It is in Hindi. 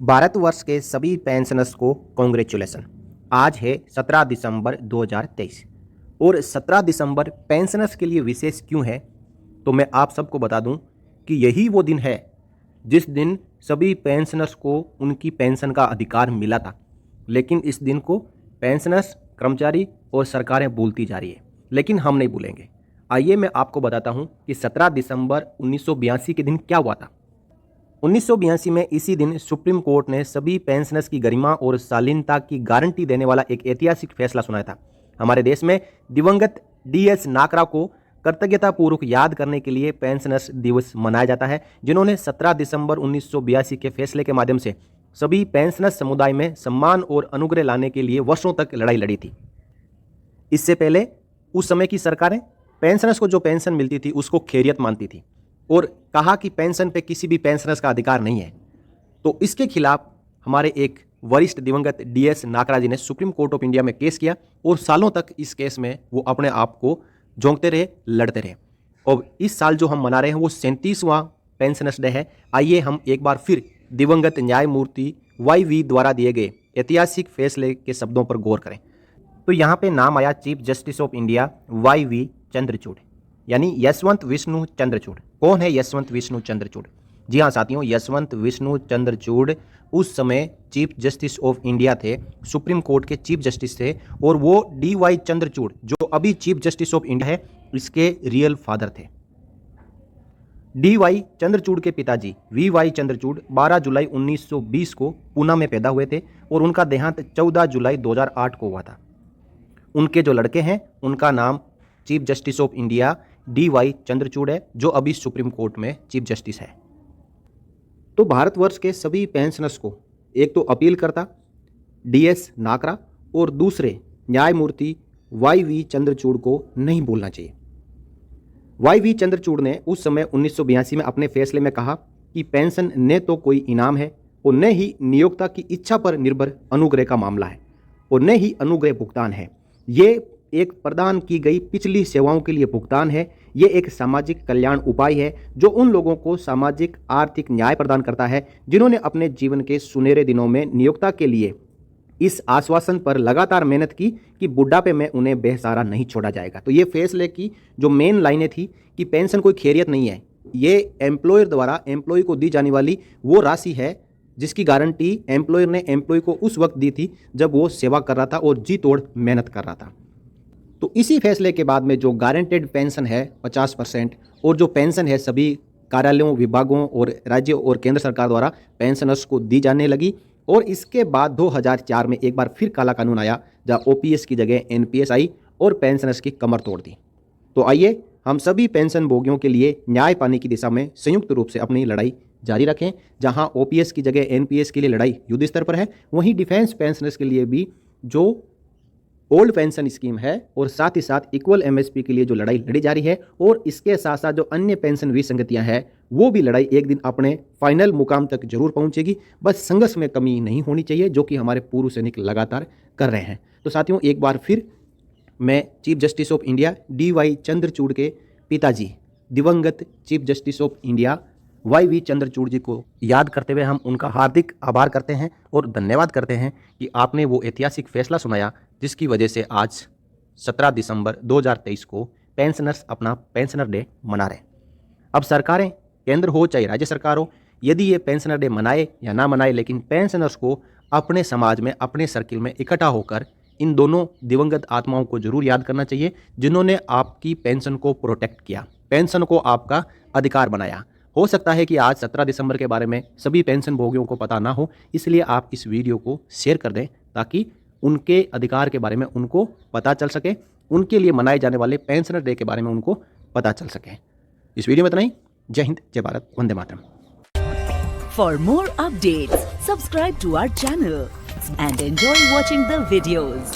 भारतवर्ष के सभी पेंशनर्स को कॉन्ग्रेचुलेसन। आज है 17 दिसंबर 2023 और 17 दिसंबर पेंशनर्स के लिए विशेष क्यों है तो मैं आप सबको बता दूं कि यही वो दिन है जिस दिन सभी पेंशनर्स को उनकी पेंशन का अधिकार मिला था। लेकिन इस दिन को पेंशनर्स, कर्मचारी और सरकारें भूलती जा रही है, लेकिन हम नहीं भूलेंगे। आइए मैं आपको बताता हूं कि 17 दिसंबर 1982 के दिन क्या हुआ था। 1982 में इसी दिन सुप्रीम कोर्ट ने सभी पेंशनर्स की गरिमा और शालीनता की गारंटी देने वाला एक ऐतिहासिक फैसला सुनाया था। हमारे देश में दिवंगत DS नाकरा को कृतज्ञतापूर्वक याद करने के लिए पेंशनर्स दिवस मनाया जाता है, जिन्होंने 17 दिसंबर 1982 के फैसले के माध्यम से सभी पेंशनर्स समुदाय में सम्मान और अनुग्रह लाने के लिए वर्षों तक लड़ाई लड़ी थी। इससे पहले उस समय की सरकारें पेंशनर्स को जो पेंशन मिलती थी उसको खैरियत मानती थी और कहा कि पेंशन पे किसी भी पेंशनर्स का अधिकार नहीं है। तो इसके खिलाफ हमारे एक वरिष्ठ दिवंगत DS नाकरा जी ने सुप्रीम कोर्ट ऑफ इंडिया में केस किया और सालों तक इस केस में वो अपने आप को झोंकते रहे, लड़ते रहे। और इस साल जो हम मना रहे हैं वो 37वां पेंशनर्स डे है। आइए हम एक बार फिर दिवंगत न्यायमूर्ति YV द्वारा दिए गए ऐतिहासिक फैसले के शब्दों पर गौर करें। तो यहाँ पे नाम आया chief justice of India YV Chandrachud, यानी यशवंत विष्णु चंद्रचूड़। कौन है यशवंत विष्णु चंद्रचूड़? जी हाँ साथियों, यशवंत विष्णु चंद्रचूड़ उस समय चीफ जस्टिस ऑफ इंडिया थे, सुप्रीम कोर्ट के चीफ जस्टिस थे। और वो DY चंद्रचूड़ जो अभी चीफ जस्टिस ऑफ इंडिया है, इसके रियल फादर थे। DY चंद्रचूड़ के पिताजी VY चंद्रचूड़ 12 जुलाई 1920 को पूना में पैदा हुए थे और उनका देहांत 14 जुलाई 2008 को हुआ था। उनके जो लड़के हैं उनका नाम chief justice of India DY Chandrachud है, जो अभी सुप्रीम कोर्ट में चीफ जस्टिस है। तो भारतवर्ष के सभी पेंशनर्स को एक तो अपील करता DS नाकरा और दूसरे न्यायमूर्ति YV चंद्रचूड़ को नहीं भूलना चाहिए। YV चंद्रचूड़ ने उस समय 1982 में अपने फैसले में कहा कि पेंशन न तो कोई इनाम है और न ही नियोक्ता की इच्छा पर निर्भर अनुग्रह का मामला है और न ही अनुग्रह भुगतान है। ये एक प्रदान की गई पिछली सेवाओं के लिए भुगतान है। ये एक सामाजिक कल्याण उपाय है जो उन लोगों को सामाजिक आर्थिक न्याय प्रदान करता है जिन्होंने अपने जीवन के सुनहरे दिनों में नियोक्ता के लिए इस आश्वासन पर लगातार मेहनत की कि बुढ़ापे में उन्हें बेसहारा नहीं छोड़ा जाएगा। तो ये फैसले की जो मेन लाइनें थी कि पेंशन कोई खैरियत नहीं है, ये एम्प्लॉयर द्वारा एम्प्लॉय को दी जाने वाली वो राशि है जिसकी गारंटी एम्प्लॉयर ने एम्प्लॉय को उस वक्त दी थी जब वो सेवा कर रहा था और जी तोड़ मेहनत कर रहा था। तो इसी फैसले के बाद में जो गारंटेड पेंशन है 50% और जो पेंशन है सभी कार्यालयों, विभागों और राज्य और केंद्र सरकार द्वारा पेंशनर्स को दी जाने लगी। और इसके बाद 2004 में एक बार फिर काला कानून आया जहाँ OPS की जगह NPS आई और पेंशनर्स की कमर तोड़ दी। तो आइए हम सभी पेंशन भोगियों के लिए न्याय पाने की दिशा में संयुक्त रूप से अपनी लड़ाई जारी रखें। जहाँ OPS की जगह NPS के लिए लड़ाई युद्ध स्तर पर है, वहीं डिफेंस पेंशनर्स के लिए भी जो ओल्ड पेंशन स्कीम है और साथ ही साथ इक्वल MSP के लिए जो लड़ाई लड़ी जा रही है और इसके साथ साथ जो अन्य पेंशन विसंगतियां हैं वो भी लड़ाई एक दिन अपने फाइनल मुकाम तक जरूर पहुंचेगी। बस संघर्ष में कमी नहीं होनी चाहिए, जो कि हमारे पूर्व सैनिक लगातार कर रहे हैं। तो साथियों, एक बार फिर मैं chief justice of India DY Chandrachud के पिताजी दिवंगत chief justice of India YV Chandrachud ji को याद करते हुए हम उनका हार्दिक आभार करते हैं और धन्यवाद करते हैं कि आपने वो ऐतिहासिक फैसला सुनाया जिसकी वजह से आज 17 दिसंबर 2023 को पेंशनर्स अपना पेंशनर डे मना रहे हैं। अब सरकारें, केंद्र हो चाहे राज्य सरकार हो, यदि ये पेंशनर डे मनाए या ना मनाए, लेकिन पेंशनर्स को अपने समाज में, अपने सर्किल में इकट्ठा होकर इन दोनों दिवंगत आत्माओं को जरूर याद करना चाहिए जिन्होंने आपकी पेंशन को प्रोटेक्ट किया, पेंशन को आपका अधिकार बनाया। हो सकता है कि आज 17 दिसंबर के बारे में सभी पेंशन भोगियों को पता ना हो, इसलिए आप इस वीडियो को शेयर कर दें ताकि उनके अधिकार के बारे में उनको पता चल सके, उनके लिए मनाए जाने वाले पेंशनर डे के बारे में उनको पता चल सके। इस वीडियो में इतना ही। जय हिंद, जय Bharat, Vande Mataram. For more updates, subscribe to our channel and enjoy watching the videos.